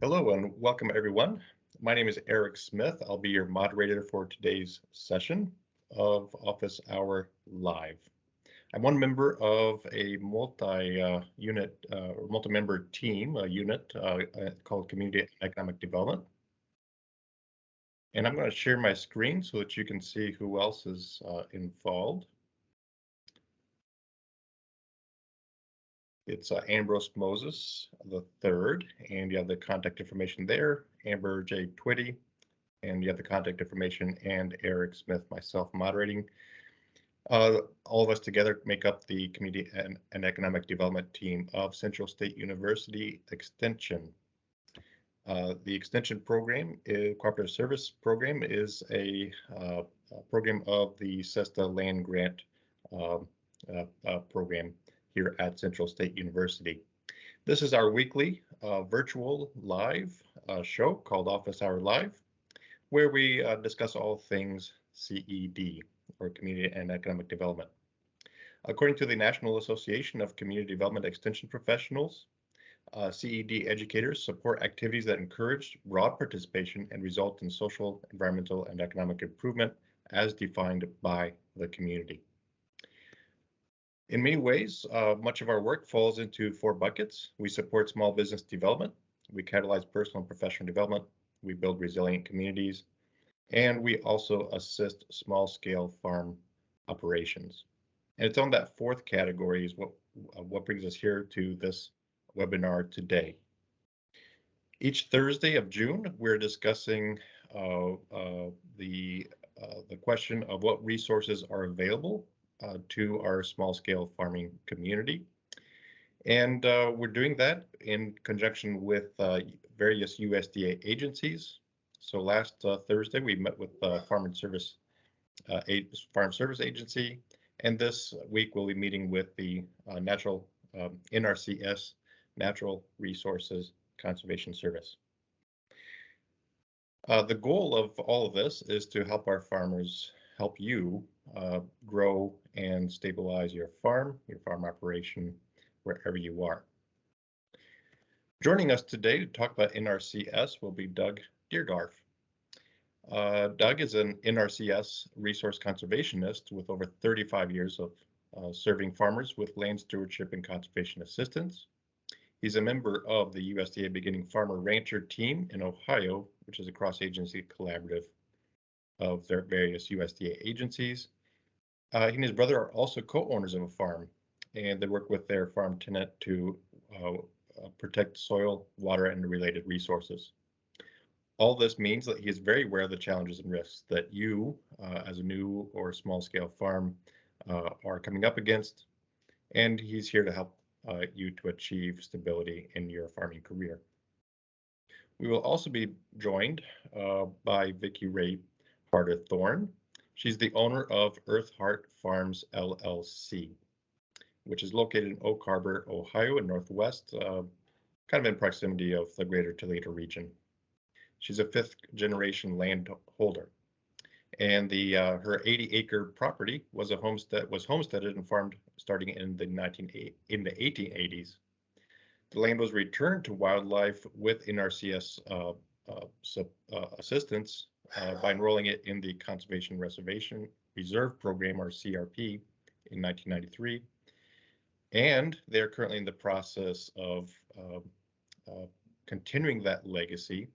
Hello and welcome everyone. My name is Eric Smith. I'll be your moderator for today's session of Office Hour Live. I'm one member of a multi-unit or multi-member team, a unit called Community and Economic Development. And I'm going to share my screen so that you can see who else is involved. It's Ambrose Moses III, and you have the contact information there, Amber J. Twitty, and you have the contact information, and Eric Smith, myself, moderating. All of us together make up the Community and Economic Development team of Central State University Extension. The Extension program, Cooperative Service Program, is a program of the CESTA Land Grant program here at Central State University. This is our weekly virtual live show called Office Hour Live, where we discuss all things CED, or Community and Economic Development. According to the National Association of Community Development Extension Professionals, CED educators support activities that encourage broad participation and result in social, environmental, and economic improvement as defined by the community. In many ways, much of our work falls into four buckets. We support small business development, we catalyze personal and professional development, we build resilient communities, and we also assist small-scale farm operations. And it's on that fourth category is what brings us here to this webinar today. Each Thursday of June, we're discussing the question of what resources are available to our small-scale farming community. And we're doing that in conjunction with various USDA agencies. So last Thursday, we met with Farm Service Agency, and this week we'll be meeting with the Nrcs, Natural Resources Conservation Service. The goal of all of this is to help our farmers, help you grow and stabilize your farm operation, wherever you are. Joining us today to talk about NRCS will be Doug Deergarf. Doug is an NRCS resource conservationist with over 35 years of serving farmers with land stewardship and conservation assistance. He's a member of the USDA Beginning Farmer Rancher team in Ohio, which is a cross-agency collaborative of their various USDA agencies. He and his brother are also co-owners of a farm, and they work with their farm tenant to protect soil, water, and related resources. All this means that he is very aware of the challenges and risks that you, as a new or small-scale farm, are coming up against, and he's here to help you to achieve stability in your farming career. We will also be joined by Vicki Ray Harder-Thorne. She's the owner of Earth Heart Farms LLC, which is located in Oak Harbor, Ohio, in Northwest, kind of in proximity of the greater Toledo region. She's a fifth-generation landholder, and her 80-acre property was homesteaded and farmed starting in the 1880s. The land was returned to wildlife with NRCS assistance by enrolling it in the Conservation Reservation Reserve Program, or CRP, in 1993. And they're currently in the process of continuing that legacy,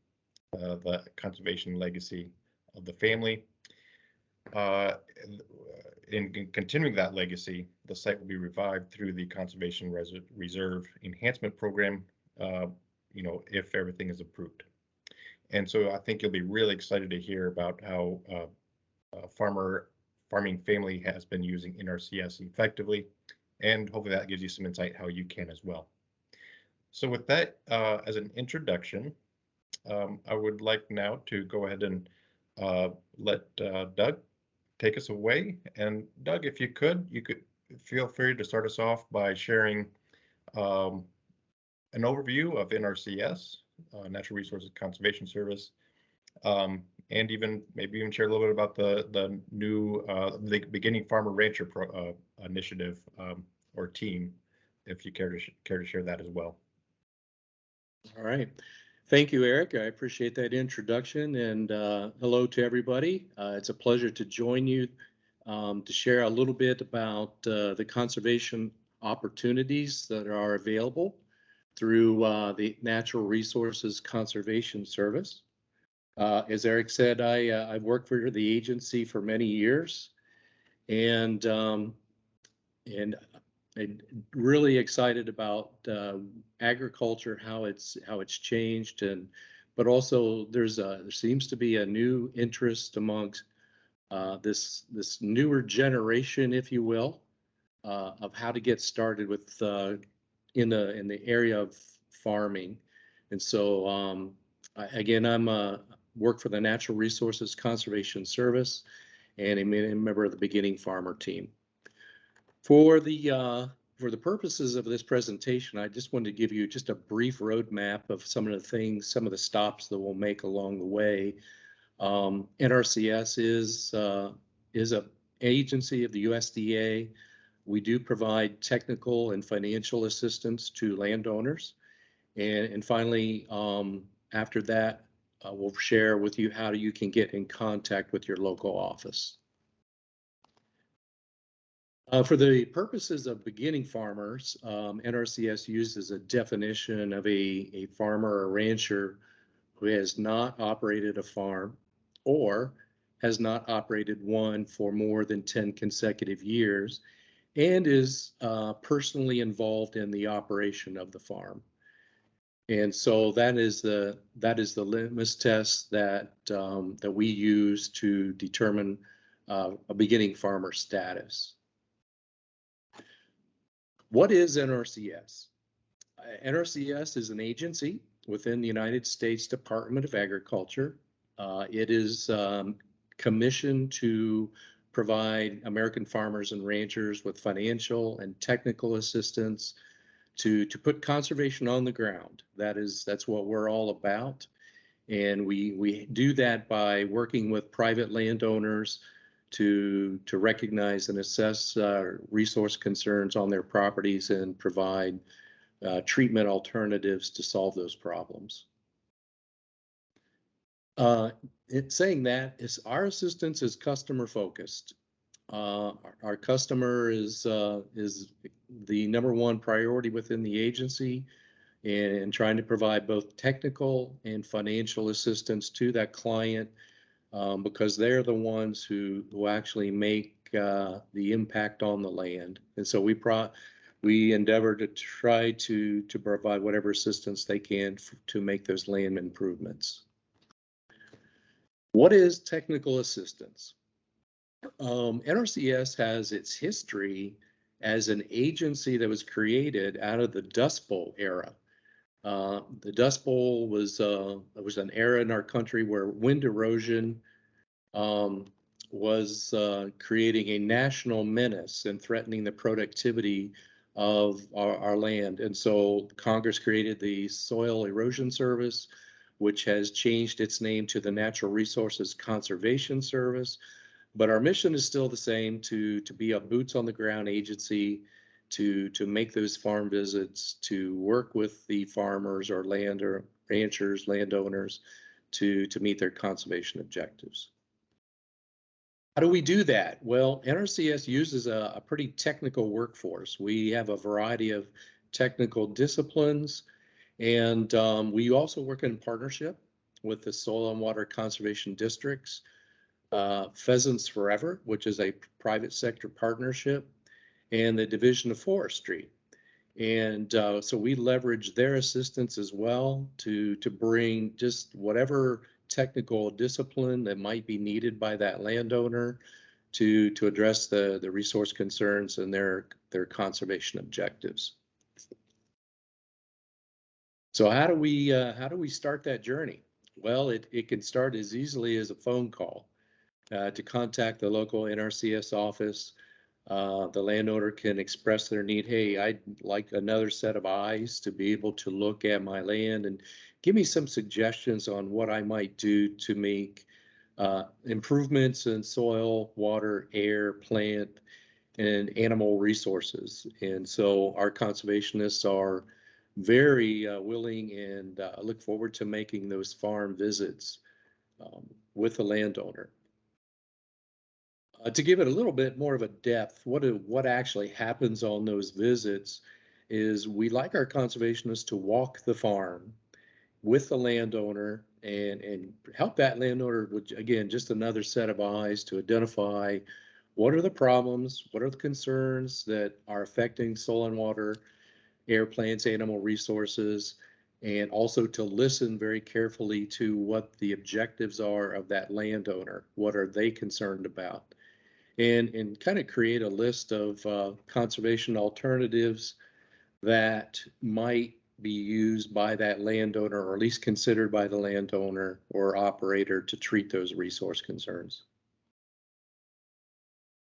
the conservation legacy of the family. In continuing that legacy, the site will be revived through the Conservation Reserve Enhancement Program, if everything is approved. And so I think you'll be really excited to hear about how farming family has been using NRCS effectively, and hopefully that gives you some insight how you can as well. So with that as an introduction, I would like now to go ahead and let Doug take us away. And Doug, if you could feel free to start us off by sharing an overview of NRCS, Natural Resources Conservation Service, and maybe even share a little bit about the new the Beginning Farmer Rancher initiative or team, if you care to share that as well. All right. Thank you, Eric. I appreciate that introduction, and hello to everybody. It's a pleasure to join you to share a little bit about the conservation opportunities that are available through the Natural Resources Conservation Service. As Eric said, I've worked for the agency for many years, and I'm really excited about agriculture, how it's changed, but also there seems to be a new interest amongst this newer generation, if you will, of how to get started with in the area of farming. And so again, I'm work for the Natural Resources Conservation Service and a member of the Beginning Farmer team. For the purposes of this presentation, I just wanted to give you just a brief roadmap of some of the things, some of the stops that we'll make along the way. Nrcs is an agency of the USDA. We do provide technical and financial assistance to landowners. And finally, after that, we'll share with you how you can get in contact with your local office. For the purposes of beginning farmers, NRCS uses a definition of a farmer or rancher who has not operated a farm or has not operated one for more than 10 consecutive years and is personally involved in the operation of the farm. And so that is the litmus test that that we use to determine a beginning farmer status. What is NRCS? NRCS is an agency within the United States Department of Agriculture. It is commissioned to provide American farmers and ranchers with financial and technical assistance to put conservation on the ground. That's what we're all about. And we do that by working with private landowners to recognize and assess resource concerns on their properties and provide treatment alternatives to solve those problems. Saying that, our assistance is customer focused. Our customer is the #1 priority within the agency, and trying to provide both technical and financial assistance to that client, because they're the ones who actually make the impact on the land. And so we endeavor to try to provide whatever assistance they can to make those land improvements. What is technical assistance? NRCS has its history as an agency that was created out of the Dust Bowl era. The Dust Bowl was an era in our country where wind erosion was creating a national menace and threatening the productivity of our land. And so Congress created the Soil Erosion Service, which has changed its name to the Natural Resources Conservation Service. But our mission is still the same, to be a boots on the ground agency, to make those farm visits, to work with the farmers or ranchers, landowners to meet their conservation objectives. How do we do that? Well, NRCS uses a pretty technical workforce. We have a variety of technical disciplines, and we also work in partnership with the Soil and Water Conservation Districts, Pheasants Forever, which is a private sector partnership, and the Division of Forestry. And so we leverage their assistance as well to bring just whatever technical discipline that might be needed by that landowner to address the resource concerns and their conservation objectives. So how do we start that journey? Well, it can start as easily as a phone call to contact the local NRCS office. The landowner can express their need. Hey, I'd like another set of eyes to be able to look at my land and give me some suggestions on what I might do to make improvements in soil, water, air, plant, and animal resources. And so our conservationists are very willing and look forward to making those farm visits with the landowner. To give it a little bit more of a depth, what actually happens on those visits is we like our conservationists to walk the farm with the landowner and help that landowner with, again, just another set of eyes to identify what are the problems, what are the concerns that are affecting soil and water, air, plants, animal resources, and also to listen very carefully to what the objectives are of that landowner. What are they concerned about? And kind of create a list of conservation alternatives that might be used by that landowner, or at least considered by the landowner or operator to treat those resource concerns.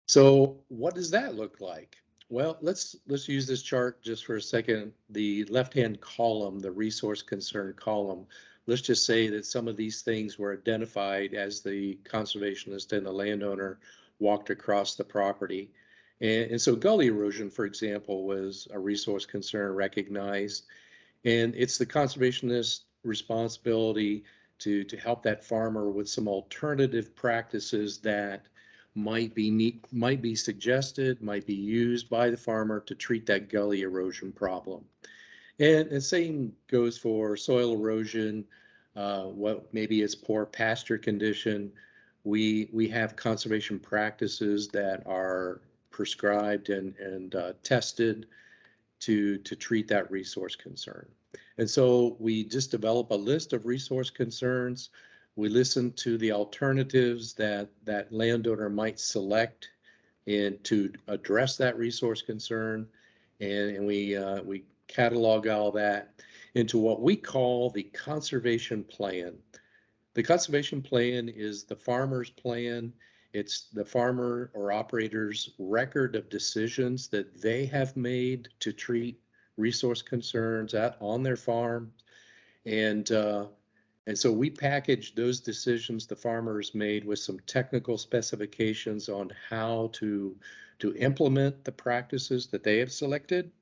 So what does that look like? Well, let's use this chart just for a second. The left-hand column, the resource concern column, let's just say that some of these things were identified as the conservationist and the landowner walked across the property. And so gully erosion, for example, was a resource concern recognized. And it's the conservationist responsibility to help that farmer with some alternative practices that might be suggested, might be used by the farmer to treat that gully erosion problem. And same goes for soil erosion. What maybe it's poor pasture condition. We have conservation practices that are prescribed and tested to treat that resource concern. And so we just develop a list of resource concerns. We listen to the alternatives that that landowner might select and to address that resource concern. And we catalog all that into what we call the conservation plan. The conservation plan is the farmer's plan. It's the farmer or operator's record of decisions that they have made to treat resource concerns on their farm. And so we package those decisions the farmers made with some technical specifications on how to implement the practices that they have selected.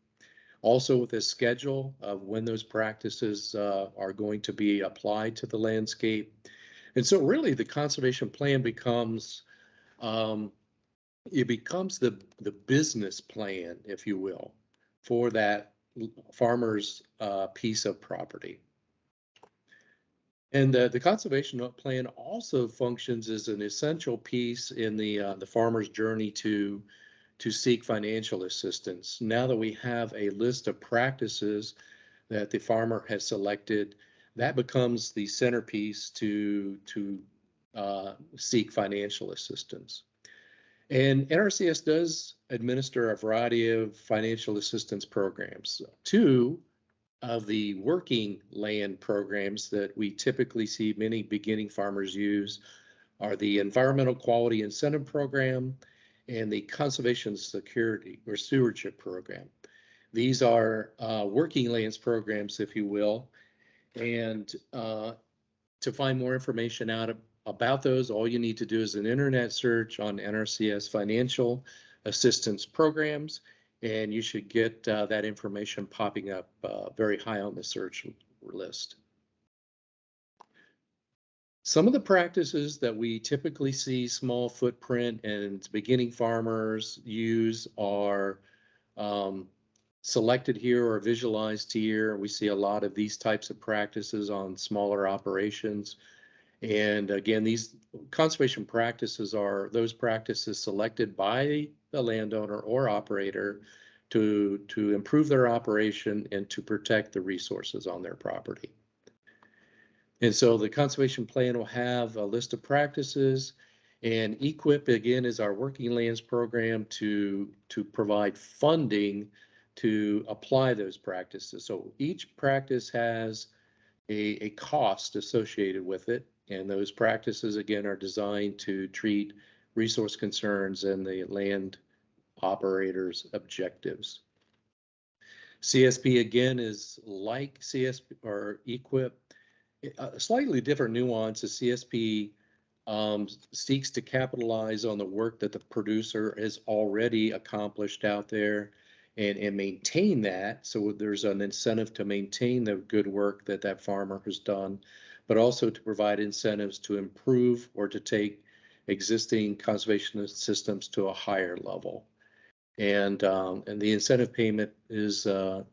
Also with a schedule of when those practices are going to be applied to the landscape. And so really the conservation plan becomes the business plan, if you will, for that farmer's piece of property. And the conservation plan also functions as an essential piece in the farmer's journey to seek financial assistance. Now that we have a list of practices that the farmer has selected, that becomes the centerpiece to seek financial assistance. And NRCS does administer a variety of financial assistance programs. Two of the working land programs that we typically see many beginning farmers use are the Environmental Quality Incentive Program and the Conservation Security or Stewardship Program. These are working lands programs, if you will. And to find more information out about those, all you need to do is an internet search on NRCS financial assistance programs, and you should get that information popping up very high on the search list. Some of the practices that we typically see small footprint and beginning farmers use are selected here or visualized here. We see a lot of these types of practices on smaller operations. And again, these conservation practices are those practices selected by the landowner or operator to improve their operation and to protect the resources on their property. And so the conservation plan will have a list of practices, and EQIP again is our working lands program to provide funding to apply those practices. So each practice has a cost associated with it, and those practices again are designed to treat resource concerns and the land operators' objectives. CSP again is like CSP or EQIP. A slightly different nuance is CSP seeks to capitalize on the work that the producer has already accomplished out there and maintain that. So there's an incentive to maintain the good work that that farmer has done, but also to provide incentives to improve or to take existing conservation systems to a higher level. And the incentive payment is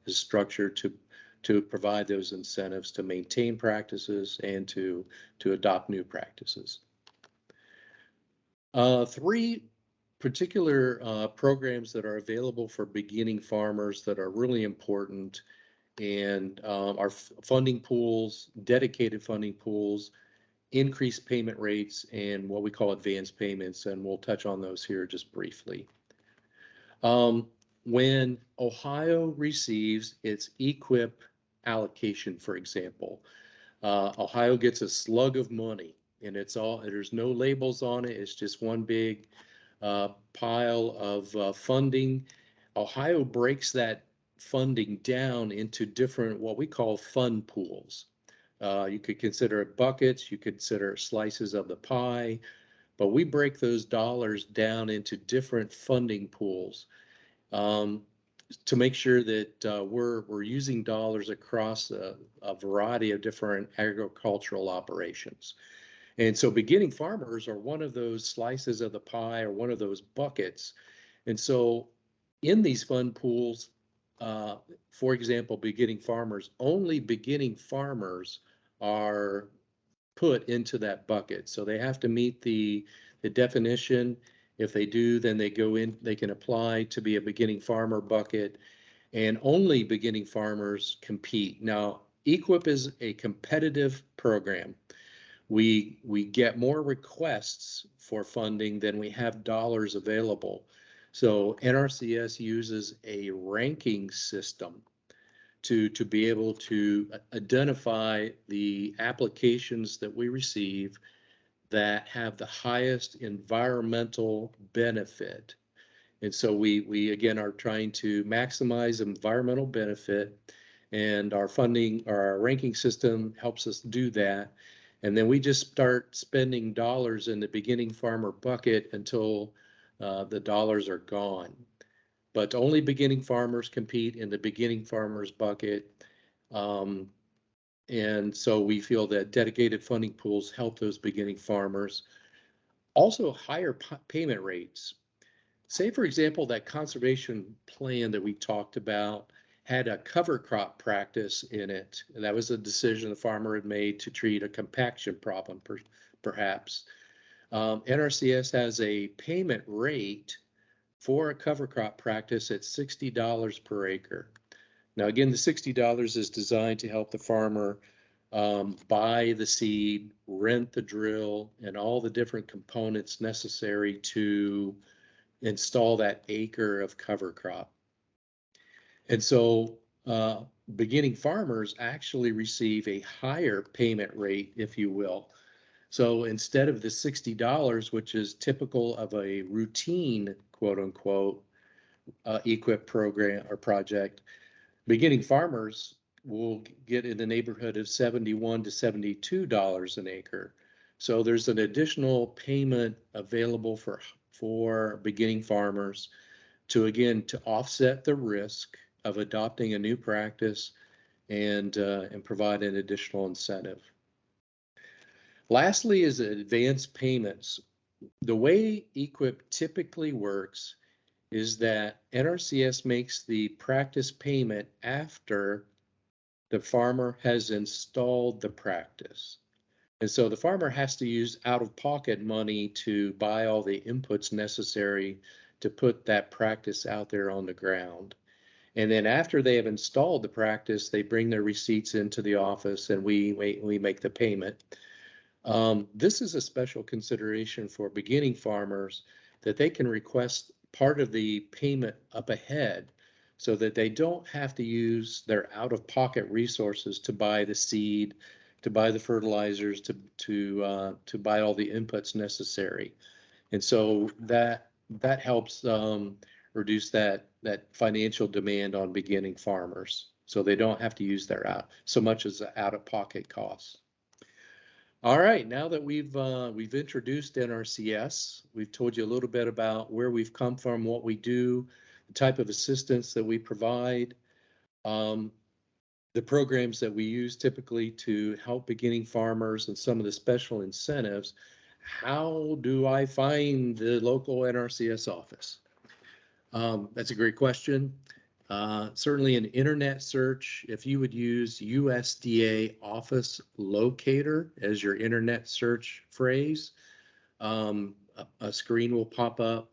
structured to provide those incentives to maintain practices and to adopt new practices. Three particular programs that are available for beginning farmers that are really important and are funding pools, dedicated funding pools, increased payment rates, and what we call advanced payments, and we'll touch on those here just briefly. When Ohio receives its EQIP allocation, for example, Ohio gets a slug of money, and there's no labels on it. It's just one big pile of funding. Ohio breaks that funding down into different, what we call fund pools. You could consider it buckets, you could consider slices of the pie, but we break those dollars down into different funding pools to make sure that we're using dollars across a variety of different agricultural operations. And so beginning farmers are one of those slices of the pie or one of those buckets. And so in these fund pools, for example, only beginning farmers are put into that bucket. So they have to meet the definition. If they do, then they can apply to be a beginning farmer bucket, and only beginning farmers compete. Now, EQIP is a competitive program. We get more requests for funding than we have dollars available. So NRCS uses a ranking system to be able to identify the applications that we receive that have the highest environmental benefit. And so we again are trying to maximize environmental benefit, and our ranking system helps us do that. And then we just start spending dollars in the beginning farmer bucket until the dollars are gone. But only beginning farmers compete in the beginning farmers bucket. And so we feel that dedicated funding pools help those beginning farmers. Also, higher payment rates. Say, for example, that conservation plan that we talked about had a cover crop practice in it. And that was a decision the farmer had made to treat a compaction problem, perhaps. NRCS has a payment rate for a cover crop practice at $60 per acre. Now, again, the $60 is designed to help the farmer buy the seed, rent the drill, and all the different components necessary to install that acre of cover crop. And so beginning farmers actually receive a higher payment rate, if you will. So instead of the $60, which is typical of a routine, quote unquote, EQIP program or project, beginning farmers will get in the neighborhood of $71 to $72 an acre. So there's an additional payment available for beginning farmers to offset the risk of adopting a new practice and provide an additional incentive. Lastly is advanced payments. The way EQIP typically works is that NRCS makes the practice payment after the farmer has installed the practice. And so the farmer has to use out-of-pocket money to buy all the inputs necessary to put that practice out there on the ground. And then after they have installed the practice, they bring their receipts into the office and we make the payment. This is a special consideration for beginning farmers, that they can request part of the payment up ahead so that they don't have to use their out-of-pocket resources to buy the seed, to buy the fertilizers, to buy all the inputs necessary. And so that helps reduce that financial demand on beginning farmers, so they don't have to use their so much as the out-of-pocket costs. All right, now that we've introduced NRCS, we've told you a little bit about where we've come from, what we do, the type of assistance that we provide, the programs that we use typically to help beginning farmers, and some of the special incentives. How do I find the local NRCS office? That's a great question. Certainly an internet search, if you would use USDA Office Locator as your internet search phrase, a screen will pop up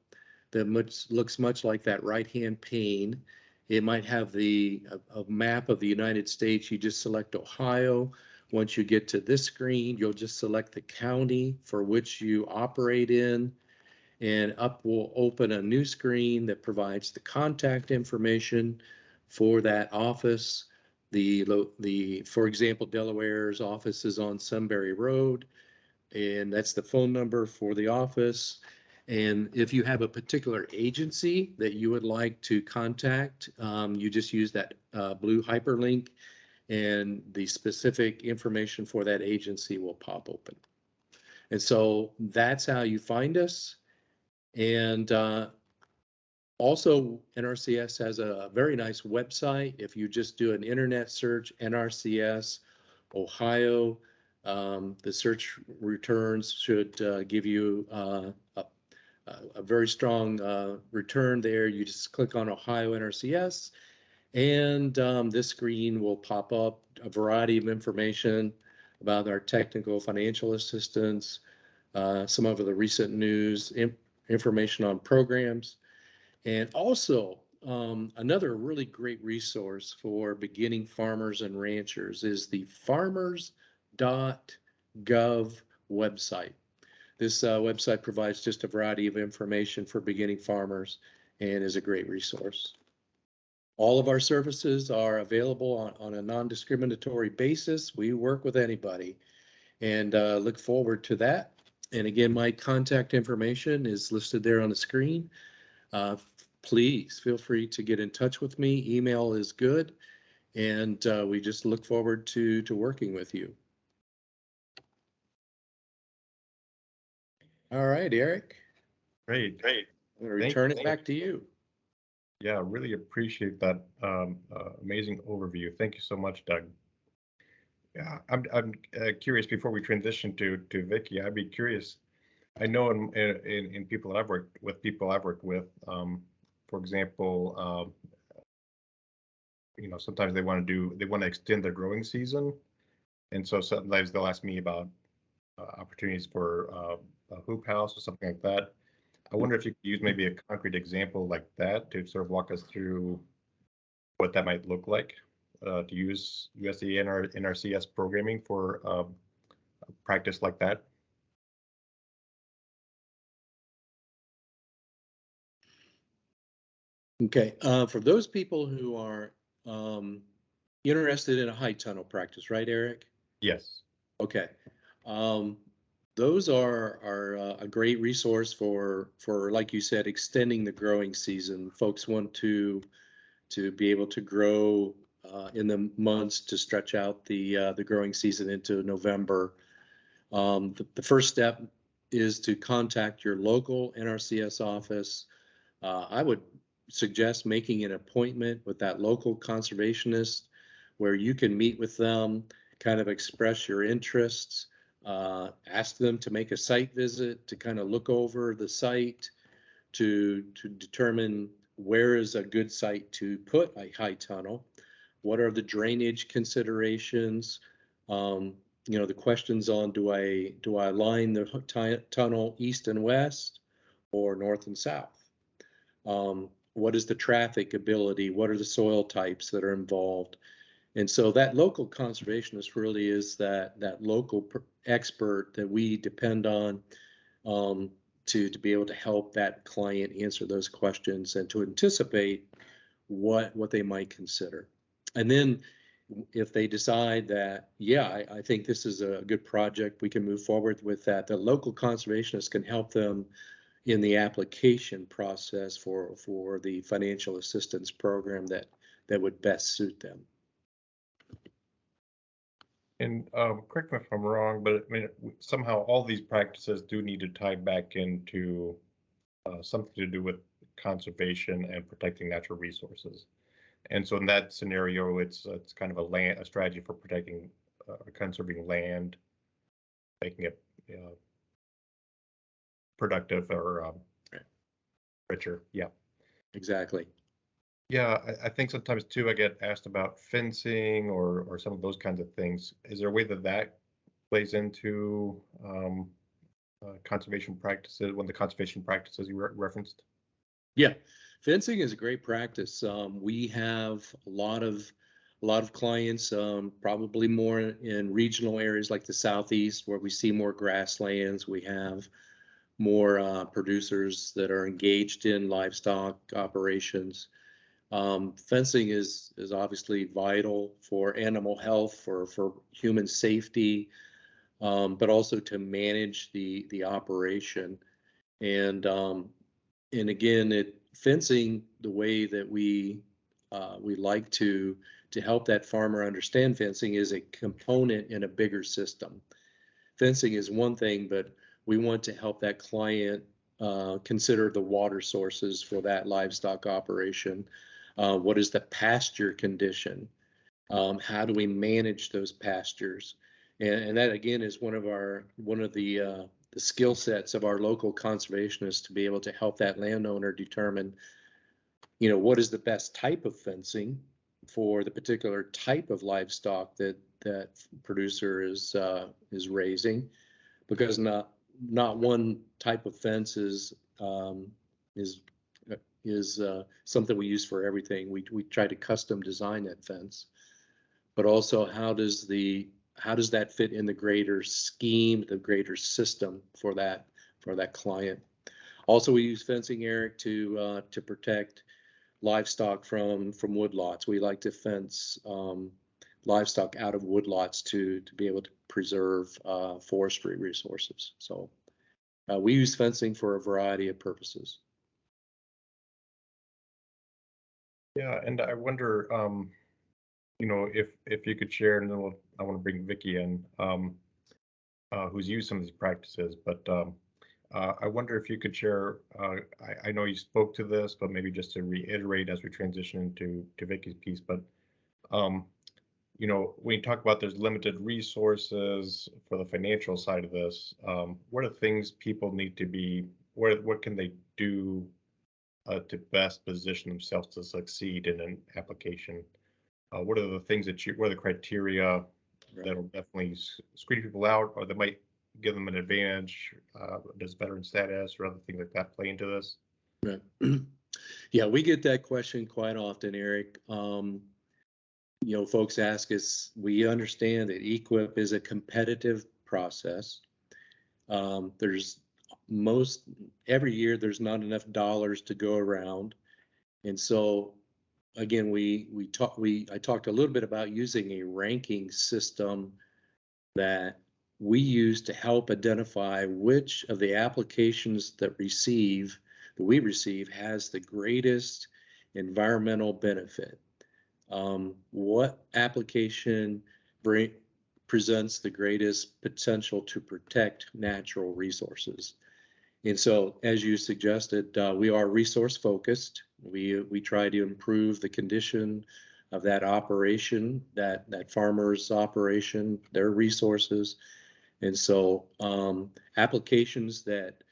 that looks much like that right-hand pane. It might have a map of the United States. You just select Ohio. Once you get to this screen, you'll just select the county for which you operate in, and up will open a new screen that provides the contact information for that office. For example, Delaware's office is on Sunbury Road, and that's the phone number for the office. And if you have a particular agency that you would like to contact, you just use that blue hyperlink, and the specific information for that agency will pop open. And so that's how you find us. And also, NRCS has a very nice website. If you just do an internet search, NRCS Ohio, the search returns should give you a very strong return there. You just click on Ohio NRCS, and this screen will pop up a variety of information about our technical financial assistance, some of the recent news, information on programs, and also another really great resource for beginning farmers and ranchers is the farmers.gov website. This website provides just a variety of information for beginning farmers and is a great resource. All of our services are available on a non-discriminatory basis. We work with anybody, and look forward to that. And again, my contact information is listed there on the screen. Please feel free to get in touch with me. Email is good, and we just look forward to working with you. All right, Eric. Great. I'm going to return it back to you. Yeah, really appreciate that amazing overview. Thank you so much, Doug. Yeah, I'm curious before we transition to Vicky. I'd be curious. I know in people I've worked with, for example, sometimes they want to extend their growing season, and so sometimes they'll ask me about opportunities for a hoop house or something like that. I wonder if you could use maybe a concrete example like that to sort of walk us through what that might look like to use USDA and NRCS programming for a practice like that. Okay, for those people who are interested in a high tunnel practice, right, Eric? Yes. Okay. Those are a great resource for, like you said, extending the growing season. Folks want to be able to grow in the months to stretch out the growing season into November. The first step is to contact your local NRCS office. I would suggest making an appointment with that local conservationist where you can meet with them, kind of express your interests, ask them to make a site visit to kind of look over the site to determine where is a good site to put a high tunnel, what are the drainage considerations, the questions on do I line the tunnel east and west or north and south? What is the traffic ability? What are the soil types that are involved? And so that local conservationist really is that local expert that we depend on to be able to help that client answer those questions and to anticipate what they might consider. And then if they decide that, yeah, I think this is a good project, we can move forward with that, the local conservationist can help them in the application process for the financial assistance program that would best suit them. And correct me if I'm wrong, but I mean, somehow all these practices do need to tie back into something to do with conservation and protecting natural resources. And so in that scenario, it's kind of a strategy for protecting, conserving land, making it productive or richer. Yeah. Exactly. Yeah, I think sometimes too I get asked about fencing or some of those kinds of things. Is there a way that plays into conservation practices, one of the conservation practices you referenced? Yeah, fencing is a great practice. We have a lot of clients, probably more in regional areas like the Southeast, where we see more grasslands. We have more producers that are engaged in livestock operations. Fencing is obviously vital for animal health, for human safety, but also to manage the operation. And again, fencing, the way that we like to help that farmer understand fencing, is a component in a bigger system. Fencing is one thing, but we want to help that client consider the water sources for that livestock operation. What is the pasture condition? How do we manage those pastures? And that again is one of the skill sets of our local conservationists, to be able to help that landowner determine, what is the best type of fencing for the particular type of livestock that producer is raising, because not one type of fence is something we use for everything. We try to custom design that fence, but also how does that fit in the greater scheme, the greater system for that client. Also, we use fencing, Eric, to protect livestock from woodlots. We like to fence livestock out of woodlots to be able to preserve forestry resources. So we use fencing for a variety of purposes. Yeah, and I wonder, if you could share, and then I want to bring Vicky in, who's used some of these practices, but I wonder if you could share, I know you spoke to this, but maybe just to reiterate as we transition into Vicky's piece, but when you talk about there's limited resources for the financial side of this, what are things people need to be, what can they do to best position themselves to succeed in an application? What are the things what are the criteria that'll definitely screen people out, or that might give them an advantage? Does veteran status or other things like that play into this? Right. Yeah, we get that question quite often, Eric. Folks ask us, we understand that EQIP is a competitive process. Every year there's not enough dollars to go around. And so again, I talked a little bit about using a ranking system that we use to help identify which of the applications that we receive has the greatest environmental benefit. What application presents the greatest potential to protect natural resources? And so, as you suggested, we are resource focused. We try to improve the condition of that operation, that farmer's operation, their resources. And so applications that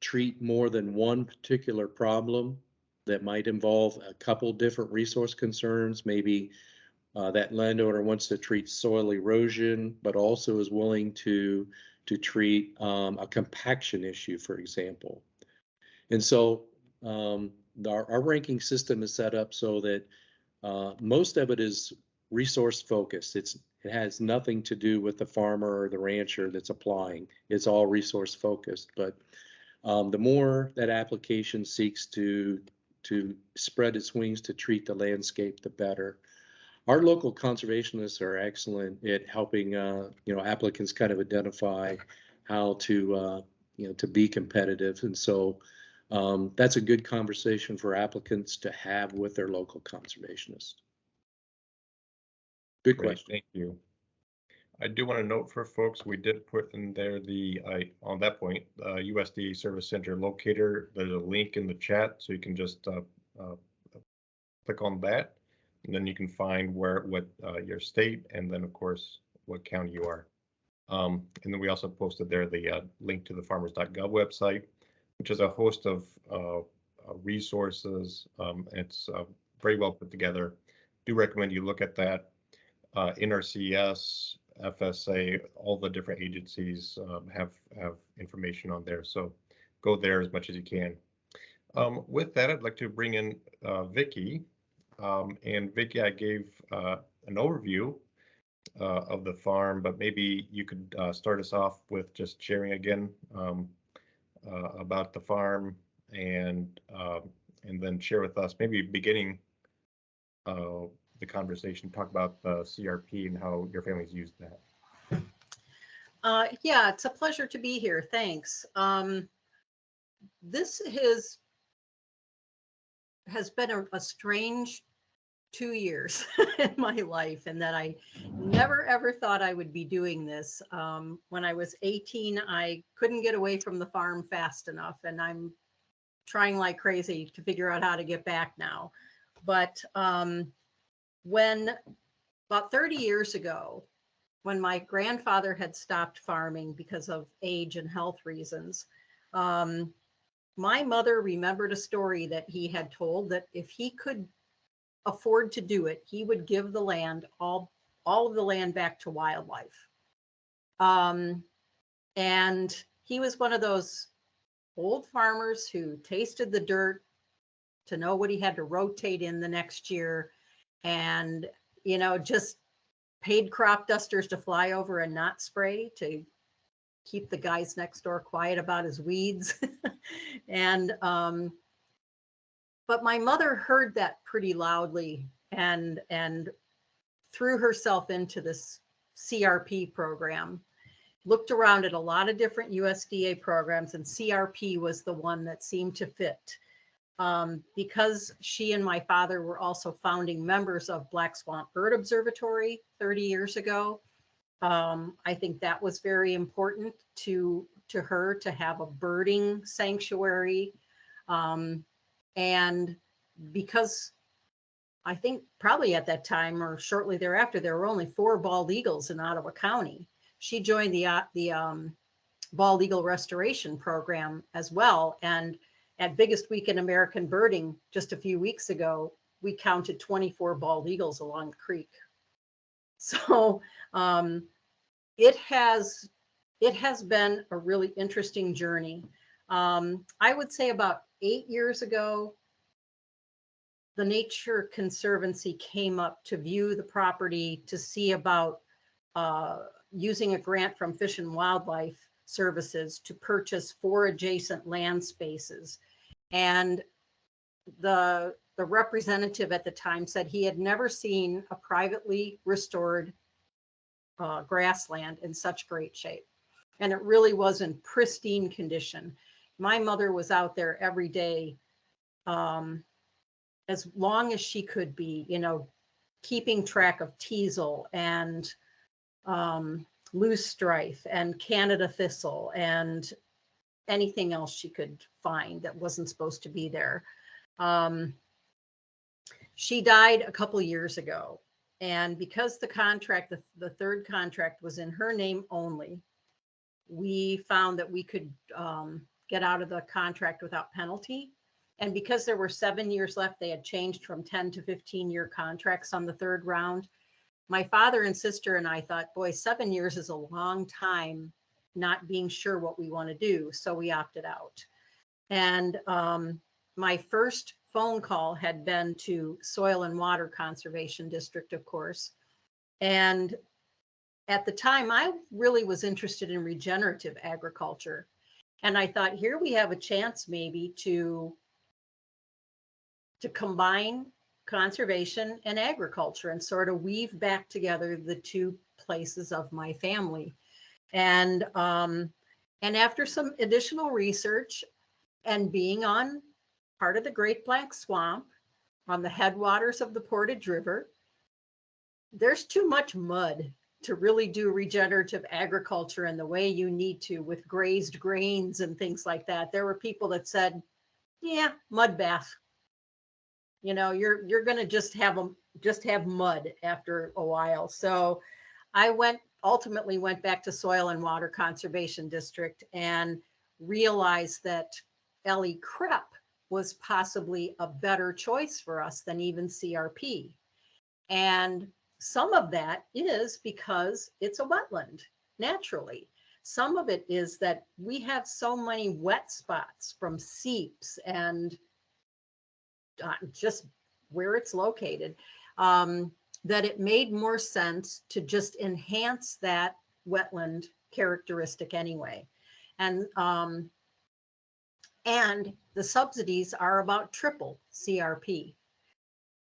treat more than one particular problem, that might involve a couple different resource concerns. Maybe that landowner wants to treat soil erosion, but also is willing to treat a compaction issue, for example. And so our ranking system is set up so that most of it is resource focused. It has nothing to do with the farmer or the rancher that's applying. It's all resource focused. But the more that application seeks to spread its wings to treat the landscape, the better. Our local conservationists are excellent at helping applicants kind of identify how to be competitive, and so that's a good conversation for applicants to have with their local conservationist. Good question. Thank you. I do want to note for folks, we did put in there the, on that point, USDA Service Center locator. There's a link in the chat, so you can just click on that, and then you can find what your state, and then of course what county you are. And then we also posted there the link to the farmers.gov website, which is a host of resources. It's very well put together. Do recommend you look at that. Nrcs, FSA, all the different agencies have information on there. So go there as much as you can. With that, I'd like to bring in Vicki. And Vicki, I gave an overview of the farm, but maybe you could start us off with just sharing again about the farm, and then share with us, maybe beginning the conversation, talk about the CRP and how your family's used that. Yeah, it's a pleasure to be here. Thanks. This has been a strange 2 years in my life, and that I never ever thought I would be doing this. When I was 18, I couldn't get away from the farm fast enough, and I'm trying like crazy to figure out how to get back now. But when about 30 years ago, when my grandfather had stopped farming because of age and health reasons, my mother remembered a story that he had told, that if he could afford to do it, he would give the land, all of the land, back to wildlife. And he was one of those old farmers who tasted the dirt to know what he had to rotate in the next year, and just paid crop dusters to fly over and not spray, to keep the guys next door quiet about his weeds. And but my mother heard that pretty loudly, and threw herself into this CRP program, looked around at a lot of different USDA programs, and CRP was the one that seemed to fit. Because she and my father were also founding members of Black Swamp Bird Observatory 30 years ago, I think that was very important to her, to have a birding sanctuary. And because I think probably at that time or shortly thereafter, there were only 4 bald eagles in Ottawa County. She joined the bald eagle restoration program as well. And at Biggest Week in American Birding just a few weeks ago, we counted 24 bald eagles along the creek. So it has been a really interesting journey. I would say about 8 years ago, the Nature Conservancy came up to view the property to see about using a grant from Fish and Wildlife Services to purchase 4 adjacent land spaces. And the representative at the time said he had never seen a privately restored grassland in such great shape. And it really was in pristine condition. My mother was out there every day, as long as she could be, keeping track of teasel and loosestrife and Canada thistle and anything else she could find that wasn't supposed to be there. She died a couple years ago, and because the contract, the third contract, was in her name only, we found that we could get out of the contract without penalty. And because there were 7 years left, they had changed from 10 to 15-year contracts on the third round. My father and sister and I thought, boy, 7 years is a long time not being sure what we want to do. So we opted out. And my first phone call had been to Soil and Water Conservation District, of course. And at the time, I really was interested in regenerative agriculture. And I thought, here we have a chance maybe to combine conservation and agriculture and sort of weave back together the two places of my family. And after some additional research and being on part of the Great Black Swamp on the headwaters of the Portage River, there's too much mud to really do regenerative agriculture in the way you need to with grazed grains and things like that, there were people that said, yeah, mud bath. You know, you're going to just have mud after a while. So I ultimately went back to Soil and Water Conservation District and realized that Ellie Krepp was possibly a better choice for us than even CRP. And some of that is because it's a wetland, naturally. Some of it is that we have so many wet spots from seeps and just where it's located, that it made more sense to just enhance that wetland characteristic anyway. And the subsidies are about triple CRP.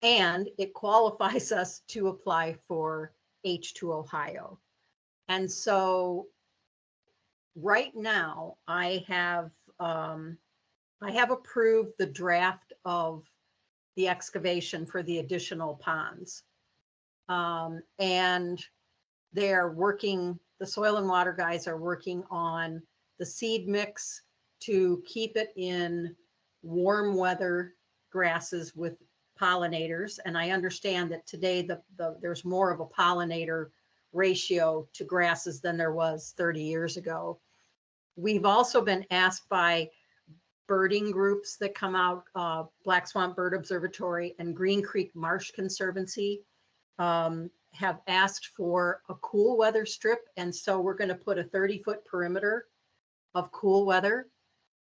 And it qualifies us to apply for H2 Ohio. And so right now I have approved the draft of the excavation for the additional ponds. And they're working, the soil and water guys are working on the seed mix to keep it in warm weather grasses with pollinators. And I understand that today there's more of a pollinator ratio to grasses than there was 30 years ago. We've also been asked by birding groups that come out, Black Swamp Bird Observatory and Green Creek Marsh Conservancy, have asked for a cool weather strip. And so we're going to put a 30-foot perimeter of cool weather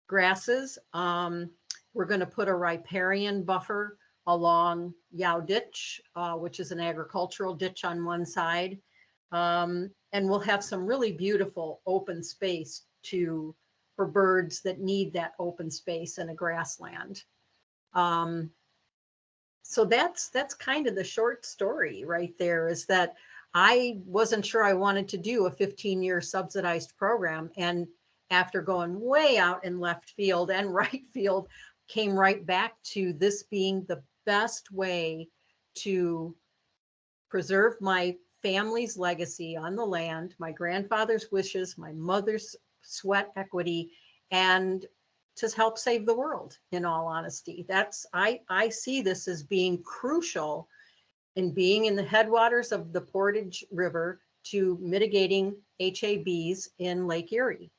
grasses. We're going to put a riparian buffer along Yow Ditch, which is an agricultural ditch on one side. And we'll have some really beautiful open space for birds that need that open space in a grassland. So that's kind of the short story right there, is that I wasn't sure I wanted to do a 15-year subsidized program. And after going way out in left field and right field, came right back to this being the best way to preserve my family's legacy on the land, my grandfather's wishes, my mother's sweat equity, and to help save the world, in all honesty. I see this as being crucial in being in the headwaters of the Portage River to mitigating HABs in Lake Erie.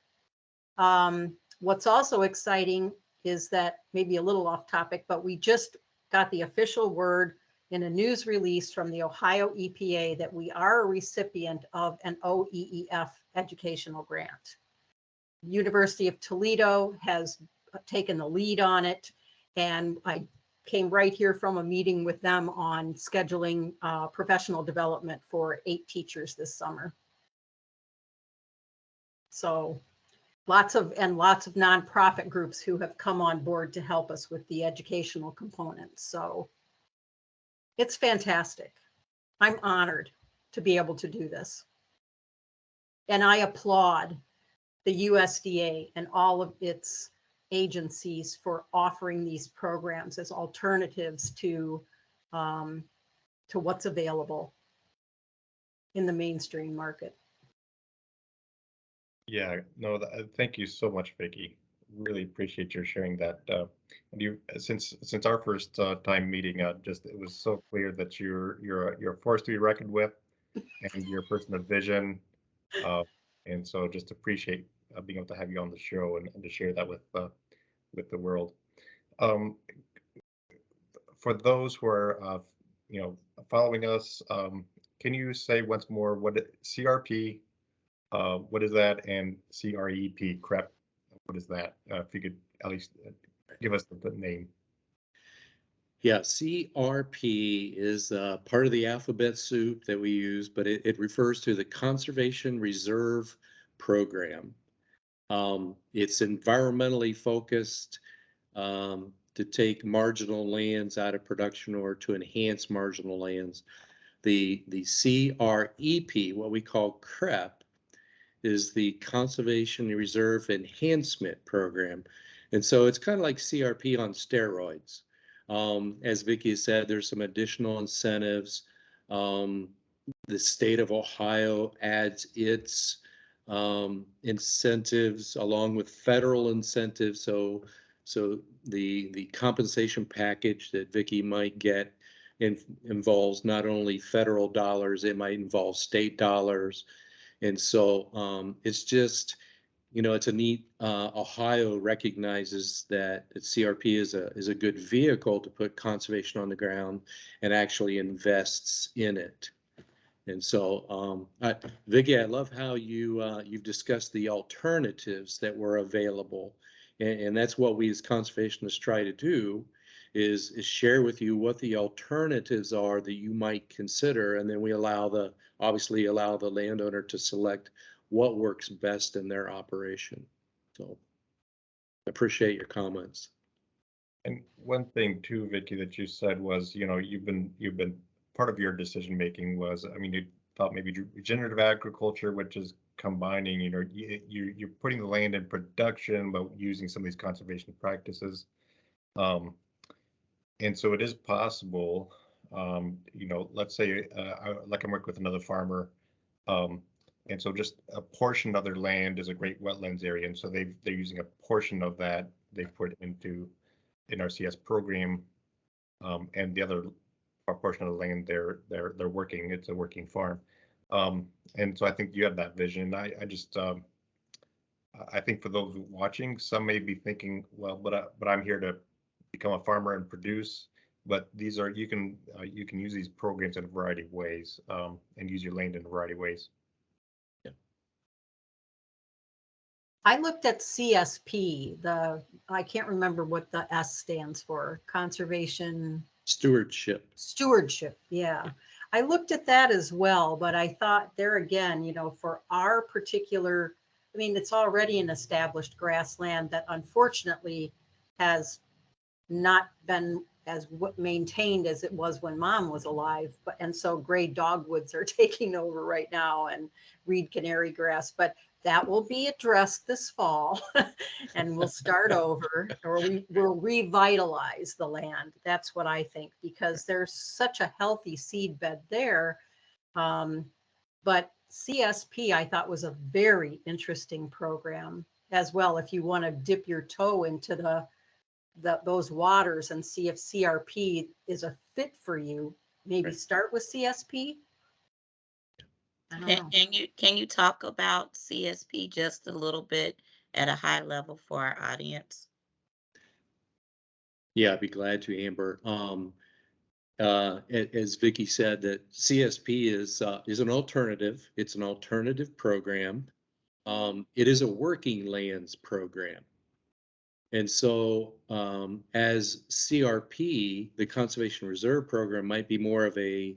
What's also exciting is that, maybe a little off topic, but we just got the official word in a news release from the Ohio EPA that we are a recipient of an OEEF educational grant. University of Toledo has taken the lead on it, and I came right here from a meeting with them on scheduling professional development for 8 teachers this summer. So lots of nonprofit groups who have come on board to help us with the educational components. So it's fantastic. I'm honored to be able to do this. And I applaud the USDA and all of its agencies for offering these programs as alternatives to what's available in the mainstream market. Yeah, no, thank you so much, Vicki. Really appreciate your sharing that. And you, since our first time meeting, it was so clear that you're a force to be reckoned with, and you're a person of vision. And so just appreciate being able to have you on the show and to share that with the world. For those who are following us, can you say once more what CRP? What is that? And CREP, CREP, what is that? If you could at least give us the name. Yeah, CRP is part of the alphabet soup that we use, but it refers to the Conservation Reserve Program. It's environmentally focused to take marginal lands out of production or to enhance marginal lands. The CREP, what we call CREP, is the Conservation Reserve Enhancement Program. And so it's kind of like CRP on steroids. As Vicki said, there's some additional incentives. the state of Ohio adds its incentives along with federal incentives. So the compensation package that Vicki might get involves not only federal dollars, it might involve state dollars. And so it's just, it's a neat, Ohio recognizes that CRP is a good vehicle to put conservation on the ground and actually invests in it. And so, Vicki, I love how you've discussed the alternatives that were available, and that's what we as conservationists try to do, is share with you what the alternatives are that you might consider, and then we obviously allow the landowner to select what works best in their operation. So, I appreciate your comments. And one thing too, Vicki, that you said was, you've been part of your decision making was, you thought maybe regenerative agriculture, which is combining, you're putting the land in production, but using some of these conservation practices. And so it is possible, let's say, like I'm working with another farmer, and so just a portion of their land is a great wetlands area, and so they're using a portion of that they put into Nrcs program, and the other portion of the land they're working. It's a working farm, and so I think you have that vision. I think for those watching, some may be thinking, well, but I'm here to become a farmer and produce. But these are you can use these programs in a variety of ways, and use your land in a variety of ways. Yeah. I looked at CSP. I can't remember what the S stands for. Conservation. Stewardship. Yeah. I looked at that as well, but I thought there again, for our particular, it's already an established grassland that unfortunately has not been as maintained as it was when Mom was alive. And so gray dogwoods are taking over right now, and reed canary grass, but that will be addressed this fall and we'll start over, or we'll revitalize the land. That's what I think, because there's such a healthy seed bed there. But CSP, I thought, was a very interesting program as well. If you want to dip your toe into those waters and see if CRP is a fit for you, maybe start with CSP. I don't know. Can you talk about CSP just a little bit at a high level for our audience? Yeah, I'd be glad to, Amber. As Vicki said, that CSP is an alternative. It's an alternative program. It is a working lands program. And so as CRP, the Conservation Reserve Program, might be more of a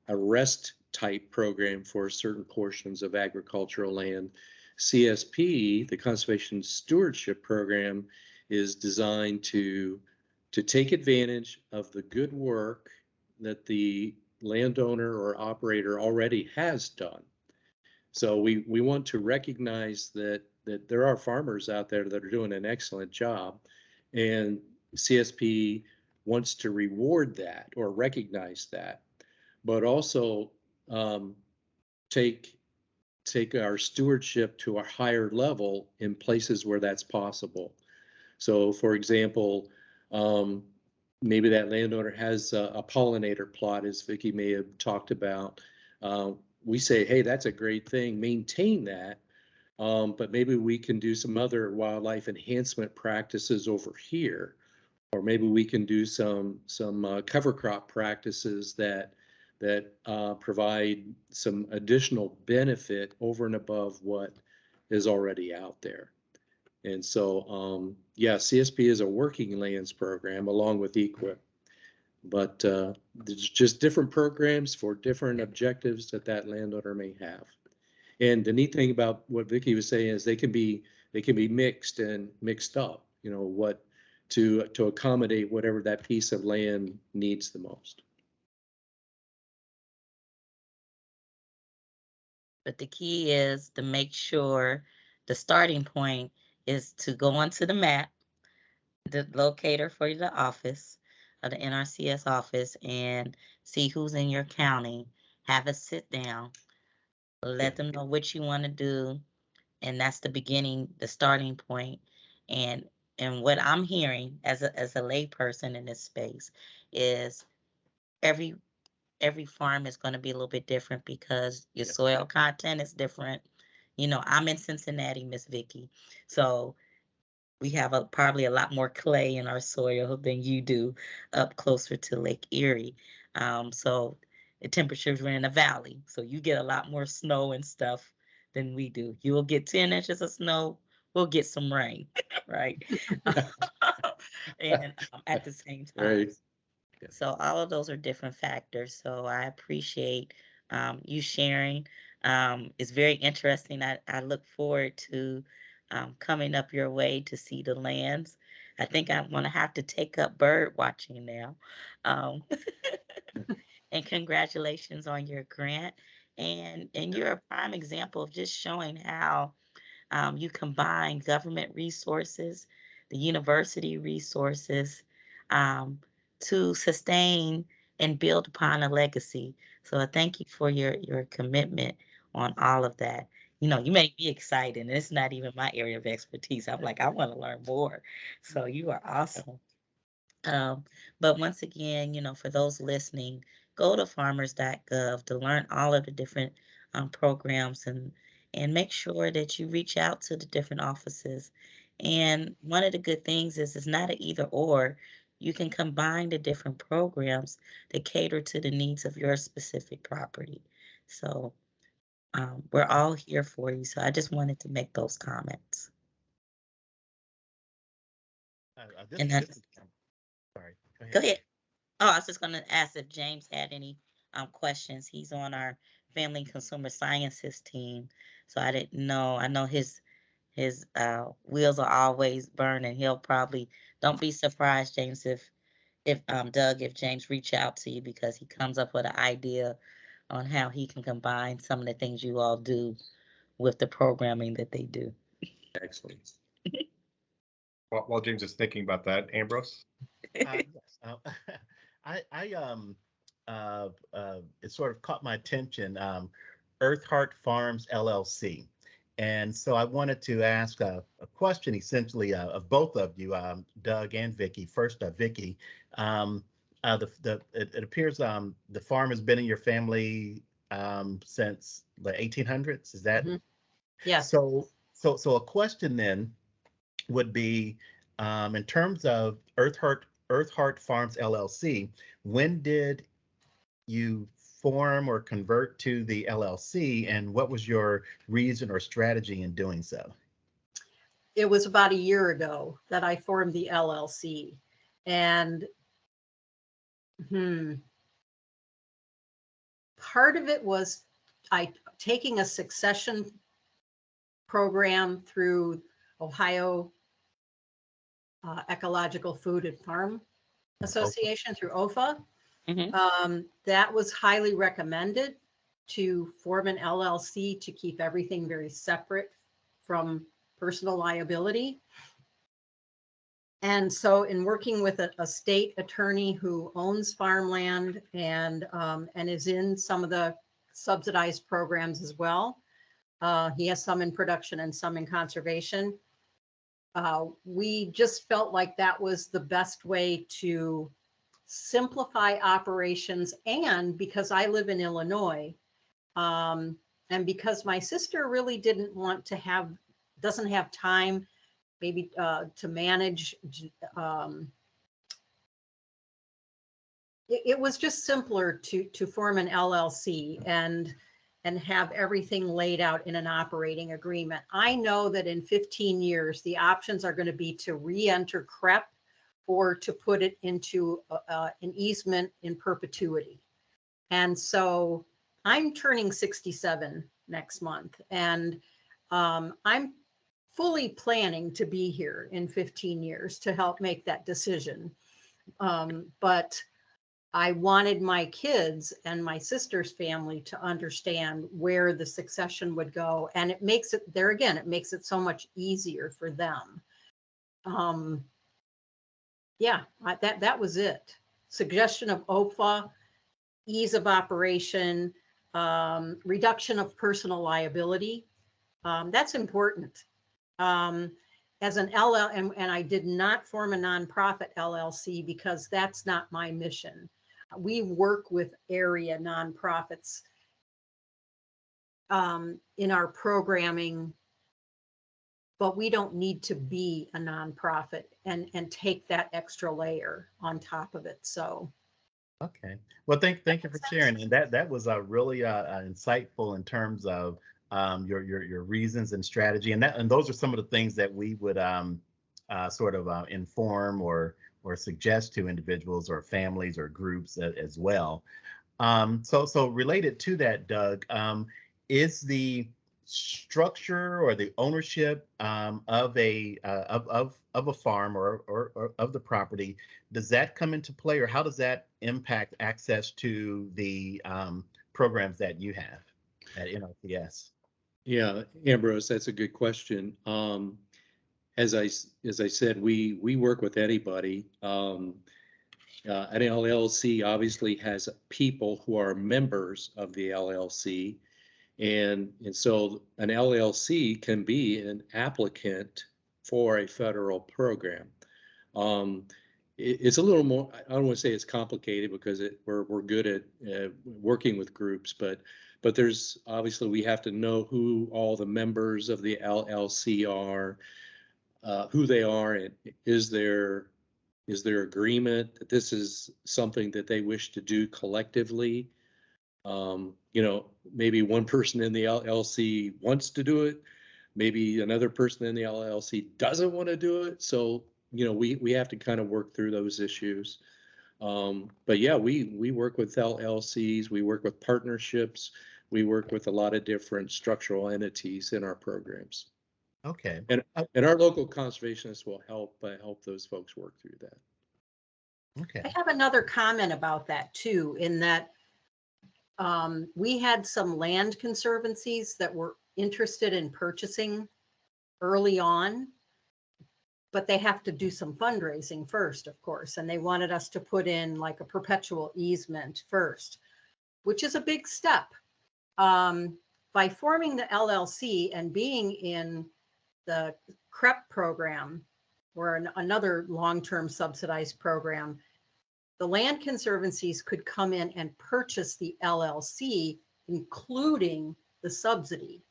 rest type program for certain portions of agricultural land. CSP, the Conservation Stewardship Program, is designed to take advantage of the good work that the landowner or operator already has done. So we want to recognize that there are farmers out there that are doing an excellent job, and CSP wants to reward that or recognize that, but also take our stewardship to a higher level in places where that's possible. So, for example, maybe that landowner has a pollinator plot, as Vicki may have talked about. We say, hey, that's a great thing, maintain that, but maybe we can do some other wildlife enhancement practices over here, or maybe we can do some cover crop practices that provide some additional benefit over and above what is already out there. And so, yeah, CSP is a working lands program along with EQIP, but there's just different programs for different objectives that landowner may have. And the neat thing about what Vicki was saying is they can be mixed and mixed up, what to accommodate whatever that piece of land needs the most. But the key is to make sure the starting point is to go onto the map, the locator for the office, the Nrcs office, and see who's in your county, have a sit down, let them know what you want to do, and that's the beginning, the starting point. And what I'm hearing as a lay person in this space is every farm is going to be a little bit different because your soil content is different. You know, I'm in Cincinnati, Miss Vicky, so we have probably a lot more clay in our soil than you do up closer to Lake Erie. So the temperatures are in a valley, so you get a lot more snow and stuff than we do. You will get 10 inches of snow, we'll get some rain, right? And at the same time. Right. So all of those are different factors. So I appreciate you sharing. It's very interesting. I look forward to coming up your way to see the lands. I think I'm going to have to take up bird watching now. Um, and congratulations on your grant. And you're a prime example of just showing how you combine government resources, the university resources, um, to sustain and build upon a legacy. So I thank you for your commitment on all of that. You know, you make me excited, and it's not even my area of expertise. I'm like, I want to learn more. So you are awesome. But once again, you know, for those listening, go to farmers.gov to learn all of the different programs, and make sure that you reach out to the different offices. And one of the good things is it's not an either or. You can combine the different programs to cater to the needs of your specific property. So we're all here for you. So I just wanted to make those comments. And then, Sorry. go ahead. Oh, I was just going to ask if James had any questions. He's on our Family and Consumer Sciences team, so I didn't know. I know his wheels are always burning. He'll probably, don't be surprised, James, if Doug, if James reach out to you, because he comes up with an idea on how he can combine some of the things you all do with the programming that they do. Excellent. While James is thinking about that, Ambrose. Yes. It sort of caught my attention. Earth Heart Farms LLC, and so I wanted to ask a question, essentially, of both of you, Doug and Vicky. First, Vicky, it appears the farm has been in your family since the 1800s. Is that? Mhm. Yeah. So a question then would be, in terms of Earth Heart Farms LLC, when did you form or convert to the LLC, and what was your reason or strategy in doing so? It was about a year ago that I formed the LLC. And part of it was taking a succession program through Ohio Ecological Food and Farm Association, through OFA. That was highly recommended, to form an LLC to keep everything very separate from personal liability. And so in working with a state attorney who owns farmland and is in some of the subsidized programs as well, he has some in production and some in conservation. We just felt like that was the best way to simplify operations. And because I live in Illinois, and because my sister really doesn't have time maybe to manage, it was just simpler to form an LLC and have everything laid out in an operating agreement. I know that in 15 years, the options are going to be to re-enter CREP or to put it into an easement in perpetuity. And so I'm turning 67 next month, and I'm fully planning to be here in 15 years to help make that decision. But I wanted my kids and my sister's family to understand where the succession would go. And it makes it, there again, it makes it so much easier for them. Yeah, that was it. Suggestion of OFA, ease of operation, reduction of personal liability. That's important. As an LL, and I did not form a nonprofit LLC because that's not my mission. We work with area nonprofits in our programming, but we don't need to be a nonprofit and take that extra layer on top of it. So. Okay. Well, thank you for sharing, and that was really insightful in terms of your reasons and strategy, and those are some of the things that we would sort of inform or suggest to individuals or families or groups as well. So related to that, Doug, is the structure or the ownership of a farm or of the property, does that come into play, or how does that impact access to the programs that you have at NRCS? Yeah, Ambrose, that's a good question. As I said, we work with anybody. An LLC obviously has people who are members of the LLC, and so an LLC can be an applicant for a federal program. It's a little more, I don't want to say it's complicated because we're good at working with groups, but there's obviously, we have to know who all the members of the LLC are, who they are, and is there agreement that this is something that they wish to do collectively. Maybe one person in the LLC wants to do it, maybe another person in the LLC doesn't want to do it. So, we have to kind of work through those issues. But yeah, we work with LLCs, we work with partnerships, we work with a lot of different structural entities in our programs. Okay. And our local conservationists will help those folks work through that. Okay. I have another comment about that too, in that we had some land conservancies that were interested in purchasing early on, but they have to do some fundraising first, of course, and they wanted us to put in like a perpetual easement first, which is a big step. By forming the LLC and being in the CREP program, or another long-term subsidized program, the land conservancies could come in and purchase the LLC, including the subsidy.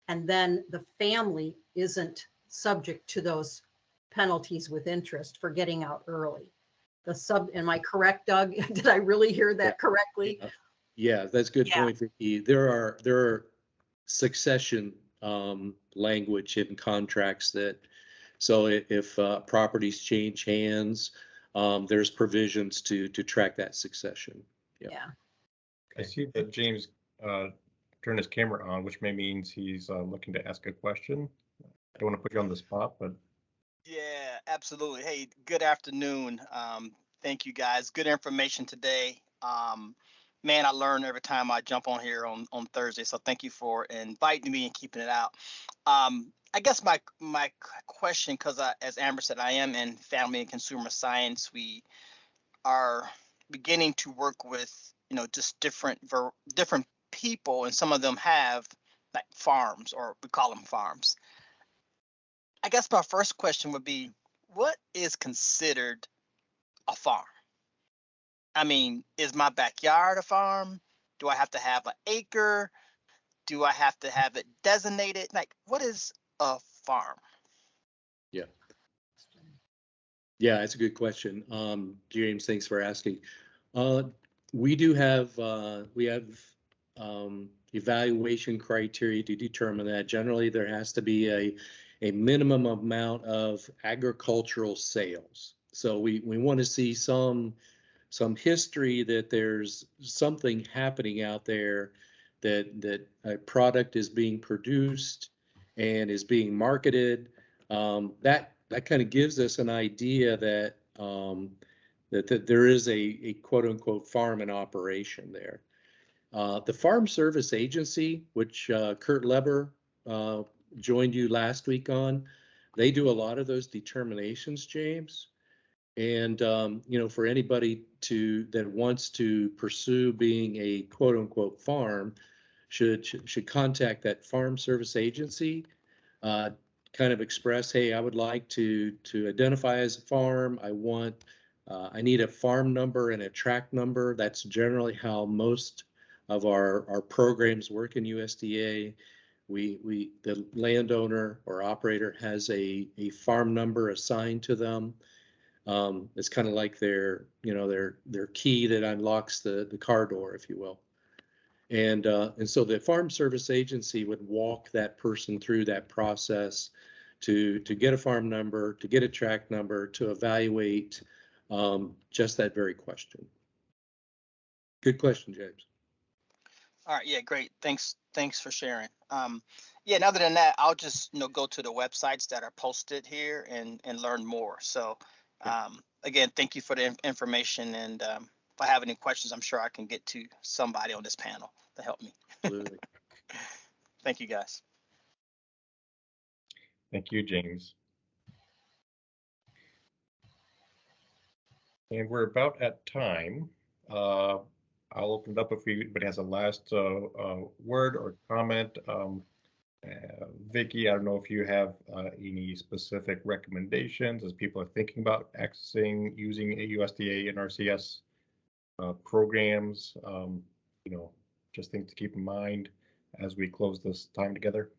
And then the family isn't subject to those penalties with interest for getting out early. Am I correct, Doug? Did I really hear that correctly? Yeah, that's a good point, Vicki. There are succession language in contracts that, so if properties change hands, there's provisions to track that succession. Yeah. I see that James turned his camera on, which means he's looking to ask a question. I don't want to put you on the spot, but. Yeah, absolutely. Hey, good afternoon. Thank you guys. Good information today. Man, I learn every time I jump on here on Thursday. So thank you for inviting me and keeping it out. I guess my question, because as Amber said, I am in family and consumer science. We are beginning to work with, just different people, and some of them have like farms, or we call them farms. I guess my first question would be, what is considered a farm? I mean, is my backyard a farm? Do I have to have an acre? Do I have to have it designated? Like, what is a farm? Yeah. Yeah, it's a good question. James, thanks for asking. We do have evaluation criteria to determine that. Generally, there has to be a minimum amount of agricultural sales. So we want to see some history that there's something happening out there, that a product is being produced and is being marketed. That kind of gives us an idea that that there is a quote unquote farm in operation there. The Farm Service Agency, which Kurt Leber joined you last week on, they do a lot of those determinations, James. And for anybody that wants to pursue being a quote unquote farm, should contact that farm service agency, kind of express, hey, I would like to identify as a farm. I need a farm number and a tract number. That's generally how most of our programs work in USDA. The landowner or operator has a farm number assigned to them. It's kind of like their key that unlocks the car door, if you will. And so the Farm Service Agency would walk that person through that process to get a farm number, to get a tract number, to evaluate just that very question. Good question, James. All right, yeah, great. Thanks for sharing. Yeah, and other than that, I'll just go to the websites that are posted here and learn more. So again, thank you for the information, and if I have any questions, I'm sure I can get to somebody on this panel to help me. Absolutely. Thank you, guys. Thank you, James. And we're about at time. I'll open it up if anybody has a last word or comment. Vicki, I don't know if you have any specific recommendations as people are thinking about accessing using USDA NRCS programs. Just things to keep in mind as we close this time together.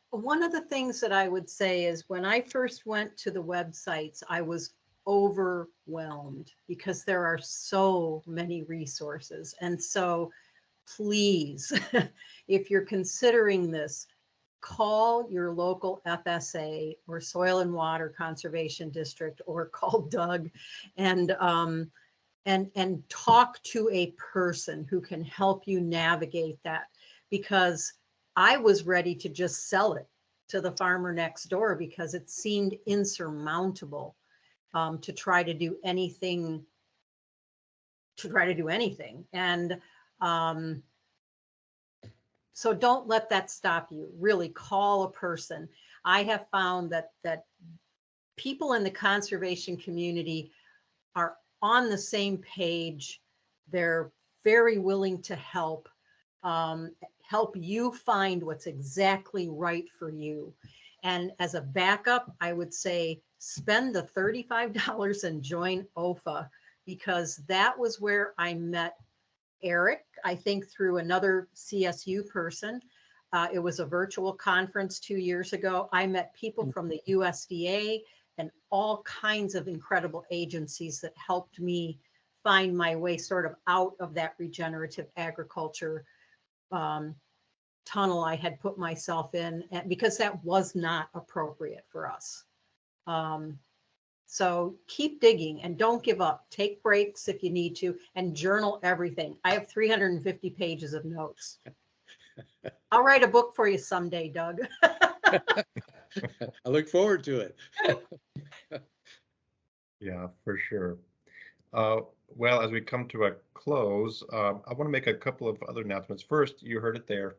One of the things that I would say is when I first went to the websites, I was overwhelmed because there are so many resources. And so please, if you're considering this, call your local FSA or Soil and Water Conservation District, or call Doug and talk to a person who can help you navigate that, because I was ready to just sell it to the farmer next door because it seemed insurmountable to try to do anything. And so don't let that stop you. Really call a person. I have found that people in the conservation community are on the same page. They're very willing to help you find what's exactly right for you. And as a backup, I would say spend the $35 and join OFA, because that was where I met Eric, I think through another CSU person. It was a virtual conference 2 years ago. I met people from the USDA and all kinds of incredible agencies that helped me find my way sort of out of that regenerative agriculture tunnel I had put myself in, because that was not appropriate for us. So keep digging and don't give up. Take breaks if you need to, and journal everything. I have 350 pages of notes. I'll write a book for you someday, Doug. I look forward to it. Yeah, for sure. Well, as we come to a close, I want to make a couple of other announcements. First, you heard it there.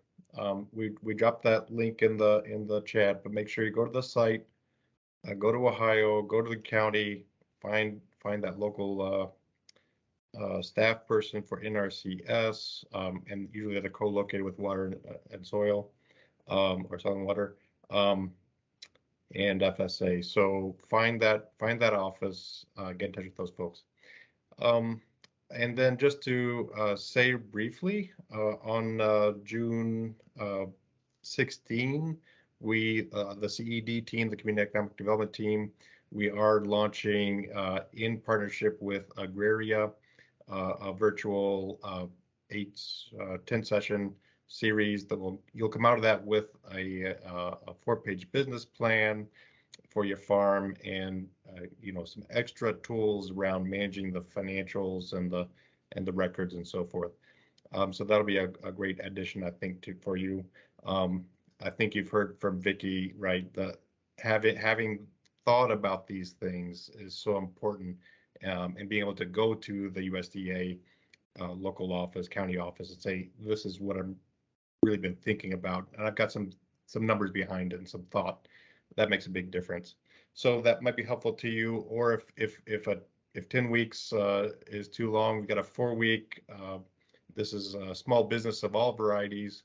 We dropped that link in the chat, but make sure you go to the site, go to Ohio, go to the county, find that local staff person for NRCS, and usually they're co-located with water and soil, or soil and water, and FSA. So find that office, get in touch with those folks. And then just to say briefly, on June 16, the CED team, the Community Economic Development team, we are launching in partnership with Agraria, a virtual 10 session series that you'll come out of that with a 4-page business plan for your farm, and some extra tools around managing the financials and the records and so forth. So that'll be a great addition, I think, for you. I think you've heard from Vicki, right? That having thought about these things is so important, and being able to go to the USDA local office, county office, and say, this is what I've really been thinking about, and I've got some numbers behind it and some thought. That makes a big difference. So that might be helpful to you. Or if 10 weeks is too long, we've got a 4-week. This is a small business of all varieties.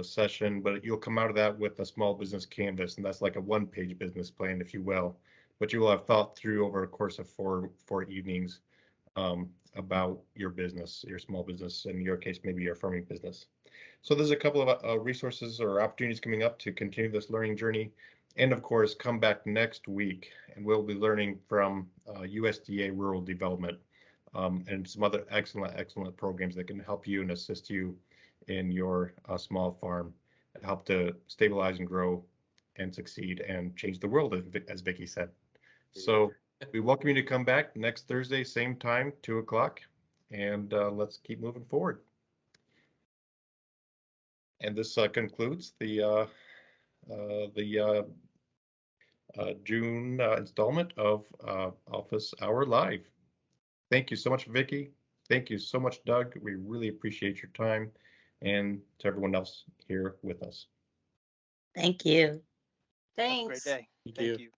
session, but you'll come out of that with a small business canvas, and that's like a one-page business plan, if you will. But you will have thought through over a course of four evenings about your business, your small business, in your case, maybe your farming business. So there's a couple of resources or opportunities coming up to continue this learning journey. And of course, come back next week and we'll be learning from USDA Rural Development and some other excellent programs that can help you and assist you in your small farm and help to stabilize and grow and succeed and change the world, as Vicki said. So we welcome you to come back next Thursday, same time, 2 o'clock, and let's keep moving forward. And this concludes the June installment of Office Hour Live. Thank you so much, Vicki. Thank you so much, Doug. We really appreciate your time, and to everyone else here with us. Thank you. Thanks. Have a great day. Thank Thank you. you.